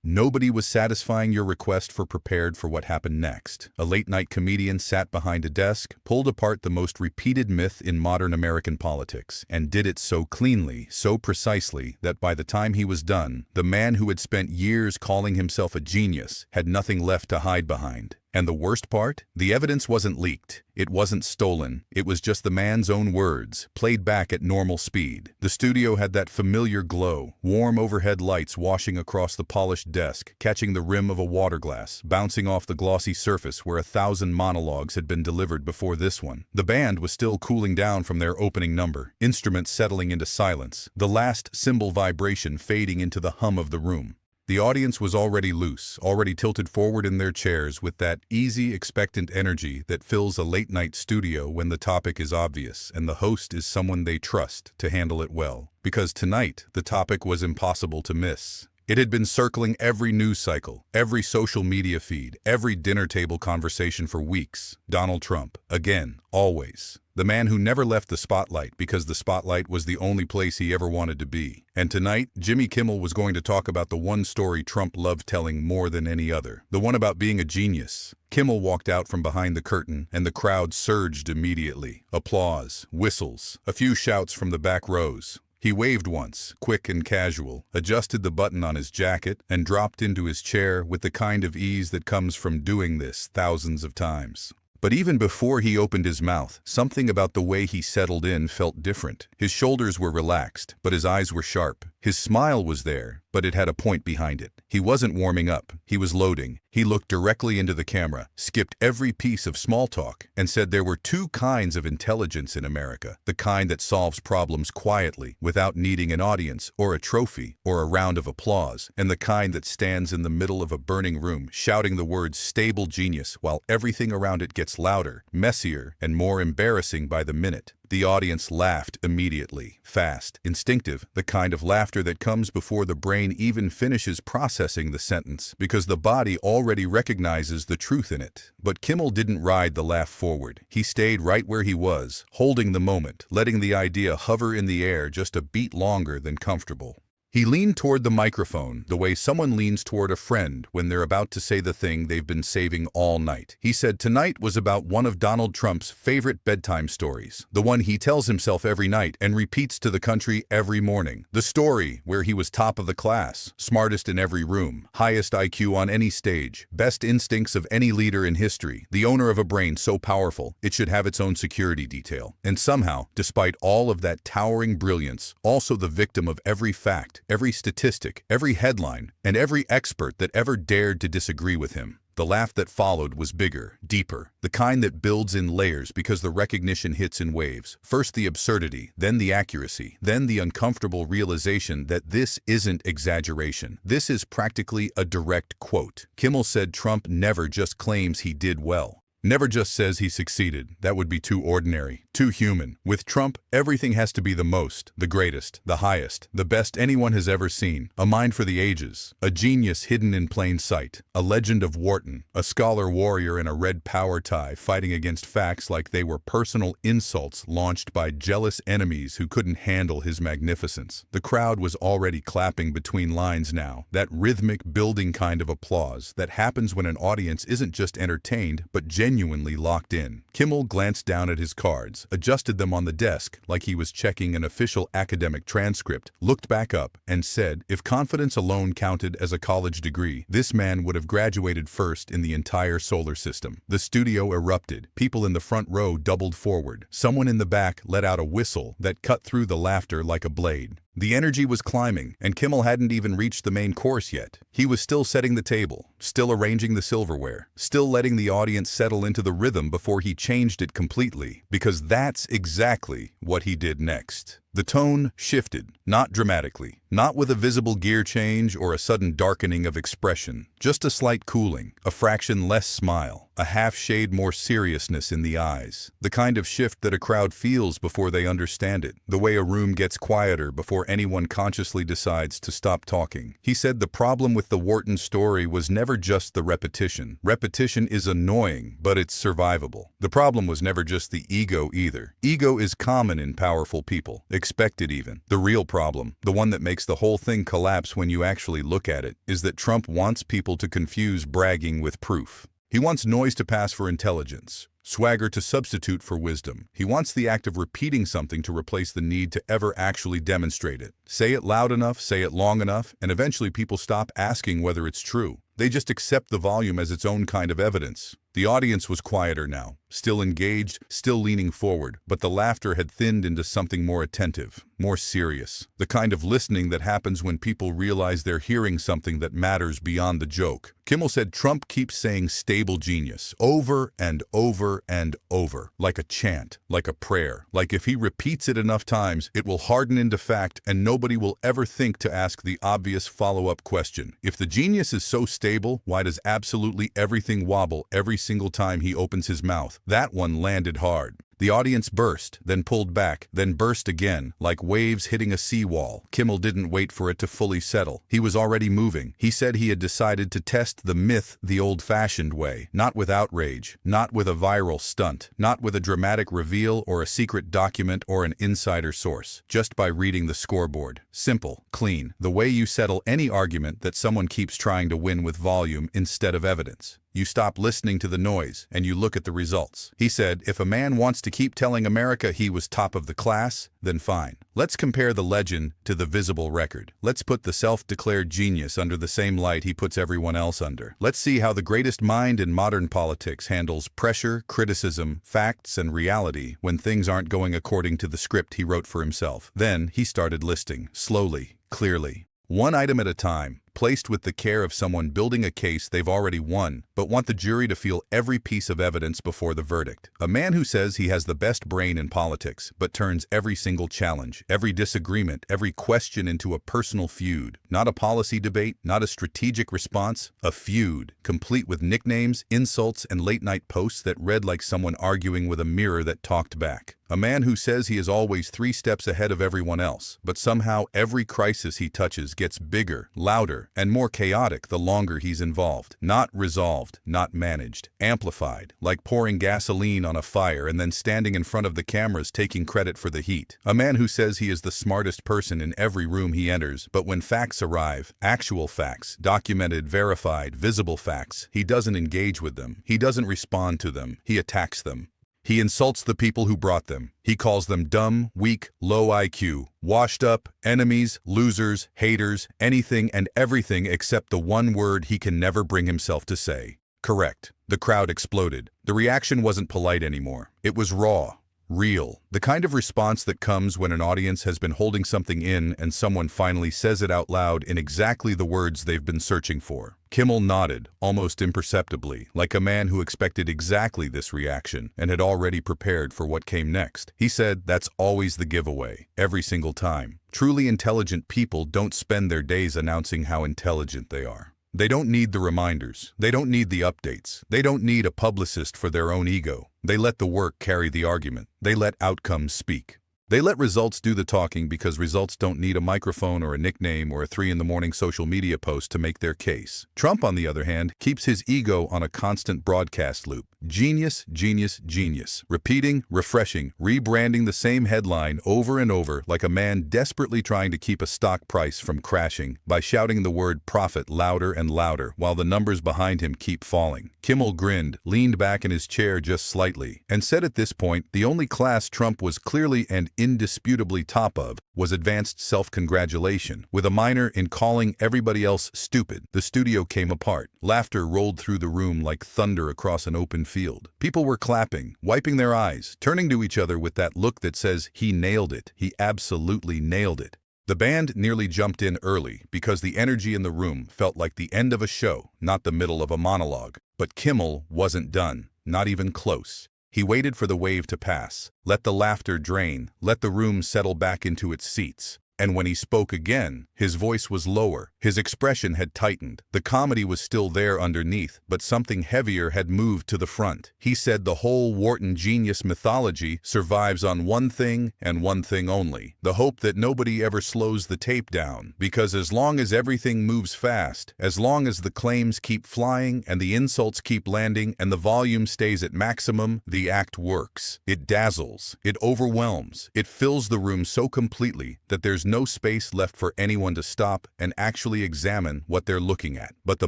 Nobody was satisfying your request for prepared for what happened next. A late-night comedian sat behind a desk, pulled apart the most repeated myth in modern American politics, and did it so cleanly, so precisely, that by the time he was done, the man who had spent years calling himself a genius had nothing left to hide behind. And the worst part? The evidence wasn't leaked. It wasn't stolen. It was just the man's own words, played back at normal speed. The studio had that familiar glow, warm overhead lights washing across the polished desk, catching the rim of a water glass, bouncing off the glossy surface where 1,000 monologues had been delivered before this one. The band was still cooling down from their opening number, instruments settling into silence, the last cymbal vibration fading into the hum of the room. The audience was already loose, already tilted forward in their chairs with that easy, expectant energy that fills a late-night studio when the topic is obvious and the host is someone they trust to handle it well. Because tonight, the topic was impossible to miss. It had been circling every news cycle, every social media feed, every dinner table conversation for weeks. Donald Trump, again, always. The man who never left the spotlight because the spotlight was the only place he ever wanted to be. And tonight, Jimmy Kimmel was going to talk about the one story Trump loved telling more than any other. The one about being a genius. Kimmel walked out from behind the curtain, and the crowd surged immediately. Applause, whistles, a few shouts from the back rows. He waved once, quick and casual, adjusted the button on his jacket, and dropped into his chair with the kind of ease that comes from doing this thousands of times. But even before he opened his mouth, something about the way he settled in felt different. His shoulders were relaxed, but his eyes were sharp. His smile was there, but it had a point behind it. He wasn't warming up, he was loading. He looked directly into the camera, skipped every piece of small talk, and said there were two kinds of intelligence in America. The kind that solves problems quietly, without needing an audience, or a trophy, or a round of applause, and the kind that stands in the middle of a burning room, shouting the words stable genius while everything around it gets louder, messier, and more embarrassing by the minute. The audience laughed immediately, fast, instinctive, the kind of laughter that comes before the brain even finishes processing the sentence, because the body already recognizes the truth in it. But Kimmel didn't ride the laugh forward. He stayed right where he was, holding the moment, letting the idea hover in the air just a beat longer than comfortable. He leaned toward the microphone, the way someone leans toward a friend when they're about to say the thing they've been saving all night. He said tonight was about one of Donald Trump's favorite bedtime stories, the one he tells himself every night and repeats to the country every morning. The story where he was top of the class, smartest in every room, highest IQ on any stage, best instincts of any leader in history, the owner of a brain so powerful it should have its own security detail. And somehow, despite all of that towering brilliance, also the victim of every fact, every statistic, every headline, and every expert that ever dared to disagree with him. The laugh that followed was bigger, deeper, the kind that builds in layers because the recognition hits in waves. First the absurdity, then the accuracy, then the uncomfortable realization that this isn't exaggeration. This is practically a direct quote. Kimmel said Trump never just claims he did well. Never just says he succeeded. That would be too ordinary, too human. With Trump, everything has to be the most, the greatest, the highest, the best anyone has ever seen. A mind for the ages, a genius hidden in plain sight, a legend of Wharton, a scholar warrior in a red power tie fighting against facts like they were personal insults launched by jealous enemies who couldn't handle his magnificence. The crowd was already clapping between lines now, that rhythmic building kind of applause that happens when an audience isn't just entertained but genuinely locked in. Kimmel glanced down at his cards, adjusted them on the desk like he was checking an official academic transcript, looked back up, and said, if confidence alone counted as a college degree, this man would have graduated first in the entire solar system. The studio erupted. People in the front row doubled forward. Someone in the back let out a whistle that cut through the laughter like a blade. The energy was climbing, and Kimmel hadn't even reached the main course yet. He was still setting the table, still arranging the silverware, still letting the audience settle into the rhythm before he changed it completely, because that's exactly what he did next. The tone shifted, not dramatically, not with a visible gear change or a sudden darkening of expression, just a slight cooling, a fraction less smile, a half shade more seriousness in the eyes, the kind of shift that a crowd feels before they understand it, the way a room gets quieter before anyone consciously decides to stop talking. He said the problem with the Wharton story was never just the repetition. Repetition is annoying, but it's survivable. The problem was never just the ego either. Ego is common in powerful people, unexpected even. The real problem, the one that makes the whole thing collapse when you actually look at it, is that Trump wants people to confuse bragging with proof. He wants noise to pass for intelligence, swagger to substitute for wisdom. He wants the act of repeating something to replace the need to ever actually demonstrate it. Say it loud enough, say it long enough, and eventually people stop asking whether it's true. They just accept the volume as its own kind of evidence. The audience was quieter now, still engaged, still leaning forward, but the laughter had thinned into something more attentive, more serious. The kind of listening that happens when people realize they're hearing something that matters beyond the joke. Kimmel said Trump keeps saying stable genius over and over and over, like a chant, like a prayer. Like if he repeats it enough times, it will harden into fact and nobody will ever think to ask the obvious follow-up question. If the genius is so stable, why does absolutely everything wobble every single time he opens his mouth? That one landed hard. The audience burst, then pulled back, then burst again, like waves hitting a seawall. Kimmel didn't wait for it to fully settle. He was already moving. He said he had decided to test the myth the old-fashioned way, not with outrage, not with a viral stunt, not with a dramatic reveal or a secret document or an insider source, just by reading the scoreboard. Simple, clean, the way you settle any argument that someone keeps trying to win with volume instead of evidence. You stop listening to the noise, and you look at the results. He said, if a man wants to keep telling America he was top of the class, then fine. Let's compare the legend to the visible record. Let's put the self-declared genius under the same light he puts everyone else under. Let's see how the greatest mind in modern politics handles pressure, criticism, facts, and reality when things aren't going according to the script he wrote for himself. Then he started listing, slowly, clearly, one item at a time, placed with the care of someone building a case they've already won, but want the jury to feel every piece of evidence before the verdict. A man who says he has the best brain in politics, but turns every single challenge, every disagreement, every question into a personal feud. Not a policy debate, not a strategic response, a feud, complete with nicknames, insults, and late-night posts that read like someone arguing with a mirror that talked back. A man who says he is always 3 steps ahead of everyone else, but somehow every crisis he touches gets bigger, louder, and more chaotic the longer he's involved. Not resolved, not managed, amplified, like pouring gasoline on a fire and then standing in front of the cameras taking credit for the heat. A man who says he is the smartest person in every room he enters, but when facts arrive, actual facts, documented, verified, visible facts, he doesn't engage with them. He doesn't respond to them. He attacks them. He insults the people who brought them. He calls them dumb, weak, low IQ, washed up, enemies, losers, haters, anything and everything except the one word he can never bring himself to say. Correct. The crowd exploded. The reaction wasn't polite anymore. It was raw. Real. The kind of response that comes when an audience has been holding something in and someone finally says it out loud in exactly the words they've been searching for. Kimmel nodded, almost imperceptibly, like a man who expected exactly this reaction and had already prepared for what came next. He said, that's always the giveaway, every single time. Truly intelligent people don't spend their days announcing how intelligent they are. They don't need the reminders. They don't need the updates. They don't need a publicist for their own ego. They let the work carry the argument. They let outcomes speak. They let results do the talking because results don't need a microphone or a nickname or a 3 a.m. social media post to make their case. Trump, on the other hand, keeps his ego on a constant broadcast loop. Genius, genius, genius. Repeating, refreshing, rebranding the same headline over and over like a man desperately trying to keep a stock price from crashing by shouting the word profit louder and louder while the numbers behind him keep falling. Kimmel grinned, leaned back in his chair just slightly, and said at this point the only class Trump was clearly and indisputably top of was advanced self-congratulation, with a minor in calling everybody else stupid. The studio came apart. Laughter rolled through the room like thunder across an open field. People were clapping, wiping their eyes, turning to each other with that look that says, he nailed it. He absolutely nailed it. The band nearly jumped in early because the energy in the room felt like the end of a show, not the middle of a monologue. But Kimmel wasn't done, not even close. He waited for the wave to pass, let the laughter drain, let the room settle back into its seats. And when he spoke again, his voice was lower, his expression had tightened. The comedy was still there underneath, but something heavier had moved to the front. He said the whole Wharton genius mythology survives on one thing and one thing only: the hope that nobody ever slows the tape down. Because as long as everything moves fast, as long as the claims keep flying and the insults keep landing and the volume stays at maximum, the act works. It dazzles, it overwhelms, it fills the room so completely that there's no space left for anyone to stop and actually examine what they're looking at. But the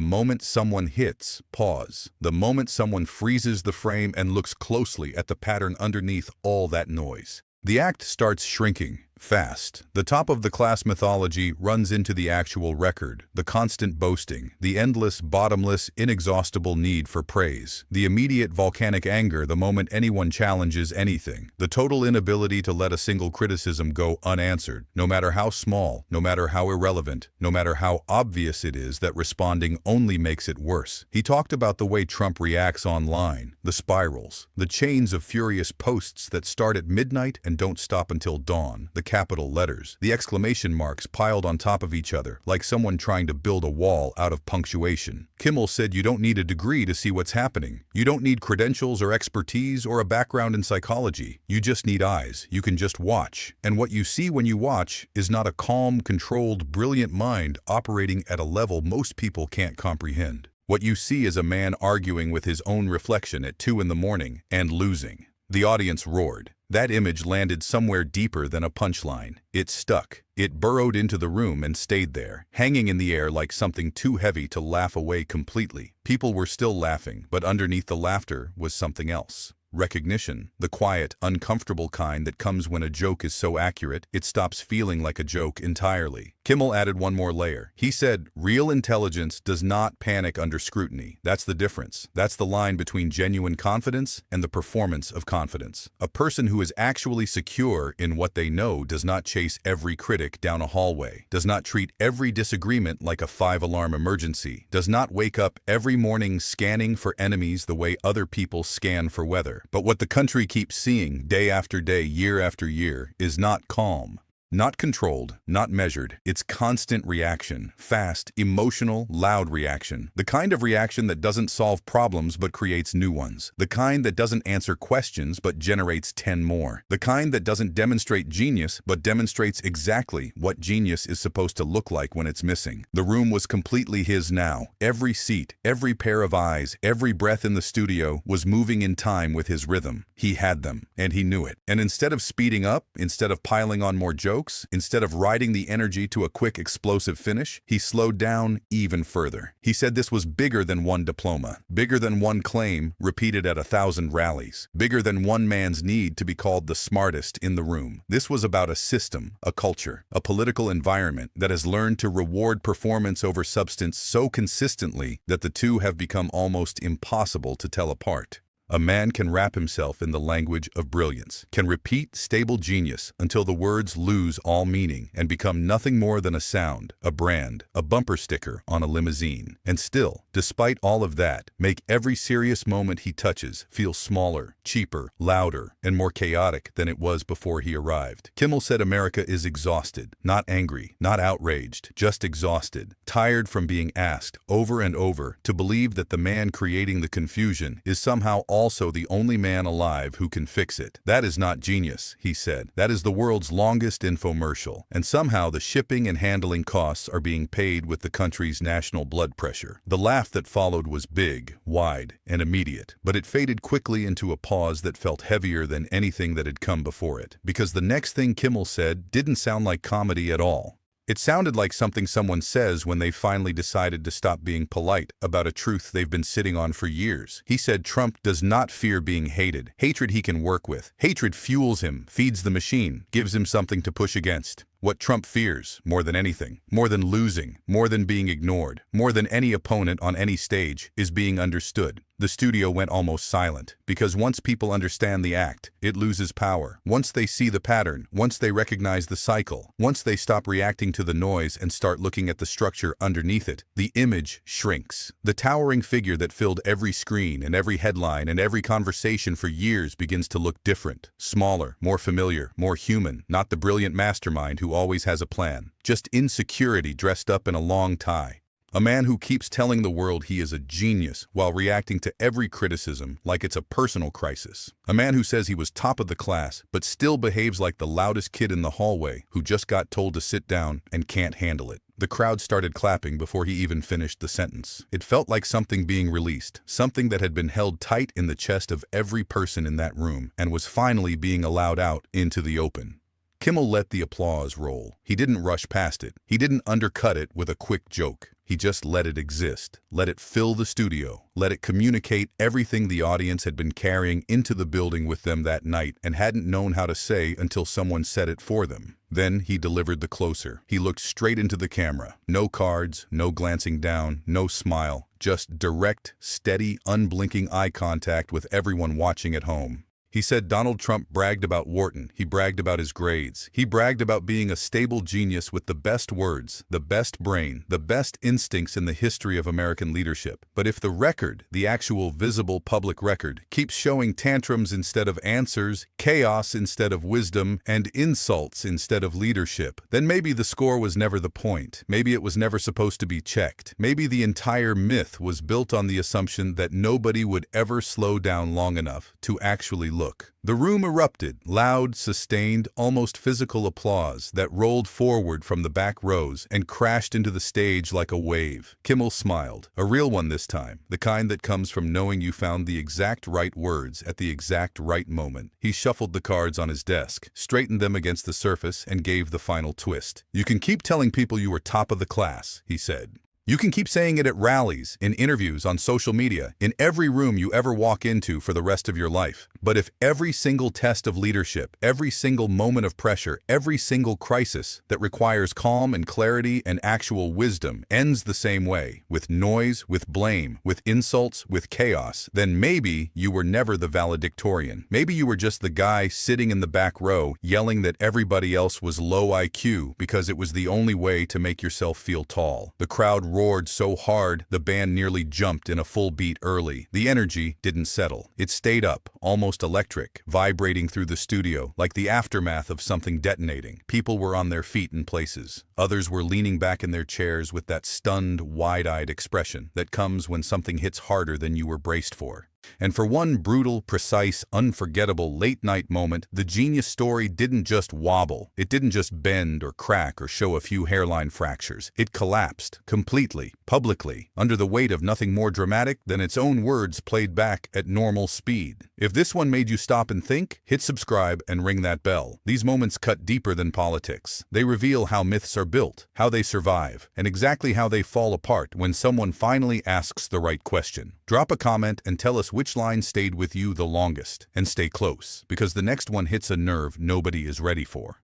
moment someone hits pause, the moment someone freezes the frame and looks closely at the pattern underneath all that noise, the act starts shrinking. Fast. The top of the class mythology runs into the actual record, the constant boasting, the endless, bottomless, inexhaustible need for praise, the immediate volcanic anger the moment anyone challenges anything, the total inability to let a single criticism go unanswered, no matter how small, no matter how irrelevant, no matter how obvious it is that responding only makes it worse. He talked about the way Trump reacts online, the spirals, the chains of furious posts that start at midnight and don't stop until dawn, the capital letters, the exclamation marks piled on top of each other, like someone trying to build a wall out of punctuation. Kimmel said you don't need a degree to see what's happening. You don't need credentials or expertise or a background in psychology. You just need eyes. You can just watch. And what you see when you watch is not a calm, controlled, brilliant mind operating at a level most people can't comprehend. What you see is a man arguing with his own reflection at 2 in the morning and losing. The audience roared. That image landed somewhere deeper than a punchline. It stuck. It burrowed into the room and stayed there, hanging in the air like something too heavy to laugh away completely. People were still laughing, but underneath the laughter was something else. Recognition, the quiet, uncomfortable kind that comes when a joke is so accurate, it stops feeling like a joke entirely. Kimmel added one more layer. He said, real intelligence does not panic under scrutiny. That's the difference. That's the line between genuine confidence and the performance of confidence. A person who is actually secure in what they know does not chase every critic down a hallway, does not treat every disagreement like a 5-alarm emergency, does not wake up every morning scanning for enemies the way other people scan for weather. But what the country keeps seeing day after day, year after year, is not calm. Not controlled, not measured. It's constant reaction, fast, emotional, loud reaction. The kind of reaction that doesn't solve problems but creates new ones. The kind that doesn't answer questions but generates 10 more. The kind that doesn't demonstrate genius but demonstrates exactly what genius is supposed to look like when it's missing. The room was completely his now. Every seat, every pair of eyes, every breath in the studio was moving in time with his rhythm. He had them, and he knew it. And instead of speeding up, instead of piling on more jokes, instead of riding the energy to a quick, explosive finish, he slowed down even further. He said this was bigger than one diploma, bigger than one claim repeated at 1,000 rallies, bigger than one man's need to be called the smartest in the room. This was about a system, a culture, a political environment that has learned to reward performance over substance so consistently that the two have become almost impossible to tell apart. A man can wrap himself in the language of brilliance, can repeat stable genius until the words lose all meaning and become nothing more than a sound, a brand, a bumper sticker on a limousine. And still, despite all of that, make every serious moment he touches feel smaller, cheaper, louder, and more chaotic than it was before he arrived. Kimmel said America is exhausted, not angry, not outraged, just exhausted, tired from being asked over and over to believe that the man creating the confusion is somehow also the only man alive who can fix it. That is not genius, he said. That is the world's longest infomercial. And somehow the shipping and handling costs are being paid with the country's national blood pressure. The laugh that followed was big, wide, and immediate. But it faded quickly into a pause that felt heavier than anything that had come before it. Because the next thing Kimmel said didn't sound like comedy at all. It sounded like something someone says when they finally decided to stop being polite about a truth they've been sitting on for years. He said Trump does not fear being hated. Hatred he can work with. Hatred fuels him, feeds the machine, gives him something to push against. What Trump fears, more than anything, more than losing, more than being ignored, more than any opponent on any stage, is being understood. The studio went almost silent, because once people understand the act, it loses power. Once they see the pattern, once they recognize the cycle, once they stop reacting to the noise and start looking at the structure underneath it, the image shrinks. The towering figure that filled every screen and every headline and every conversation for years begins to look different, smaller, more familiar, more human, not the brilliant mastermind who who always has a plan, just insecurity dressed up in a long tie. A man who keeps telling the world he is a genius while reacting to every criticism like it's a personal crisis. A man who says he was top of the class but still behaves like the loudest kid in the hallway who just got told to sit down and can't handle it. The crowd started clapping before he even finished the sentence. It felt like something being released, something that had been held tight in the chest of every person in that room and was finally being allowed out into the open. Kimmel let the applause roll. He didn't rush past it. He didn't undercut it with a quick joke. He just let it exist, let it fill the studio, let it communicate everything the audience had been carrying into the building with them that night and hadn't known how to say until someone said it for them. Then he delivered the closer. He looked straight into the camera. No cards, no glancing down, no smile, just direct, steady, unblinking eye contact with everyone watching at home. He said Donald Trump bragged about Wharton. He bragged about his grades. He bragged about being a stable genius with the best words, the best brain, the best instincts in the history of American leadership. But if the record, the actual visible public record, keeps showing tantrums instead of answers, chaos instead of wisdom, and insults instead of leadership, then maybe the score was never the point. Maybe it was never supposed to be checked. Maybe the entire myth was built on the assumption that nobody would ever slow down long enough to actually look. The room erupted, loud, sustained, almost physical applause that rolled forward from the back rows and crashed into the stage like a wave. Kimmel smiled, a real one this time, the kind that comes from knowing you found the exact right words at the exact right moment. He shuffled the cards on his desk, straightened them against the surface, and gave the final twist. "You can keep telling people you were top of the class," he said. You can keep saying it at rallies, in interviews, on social media, in every room you ever walk into for the rest of your life. But if every single test of leadership, every single moment of pressure, every single crisis that requires calm and clarity and actual wisdom ends the same way, with noise, with blame, with insults, with chaos, then maybe you were never the valedictorian. Maybe you were just the guy sitting in the back row yelling that everybody else was low IQ because it was the only way to make yourself feel tall. The crowd roared so hard, the band nearly jumped in a full beat early. The energy didn't settle. It stayed up, almost electric, vibrating through the studio like the aftermath of something detonating. People were on their feet in places. Others were leaning back in their chairs with that stunned, wide-eyed expression that comes when something hits harder than you were braced for. And for one brutal, precise, unforgettable late-night moment, the genius story didn't just wobble. It didn't just bend or crack or show a few hairline fractures. It collapsed, completely, publicly, under the weight of nothing more dramatic than its own words played back at normal speed. If this one made you stop and think, hit subscribe and ring that bell. These moments cut deeper than politics. They reveal how myths are built, how they survive, and exactly how they fall apart when someone finally asks the right question. Drop a comment and tell us which line stayed with you the longest. And stay close, because the next one hits a nerve nobody is ready for.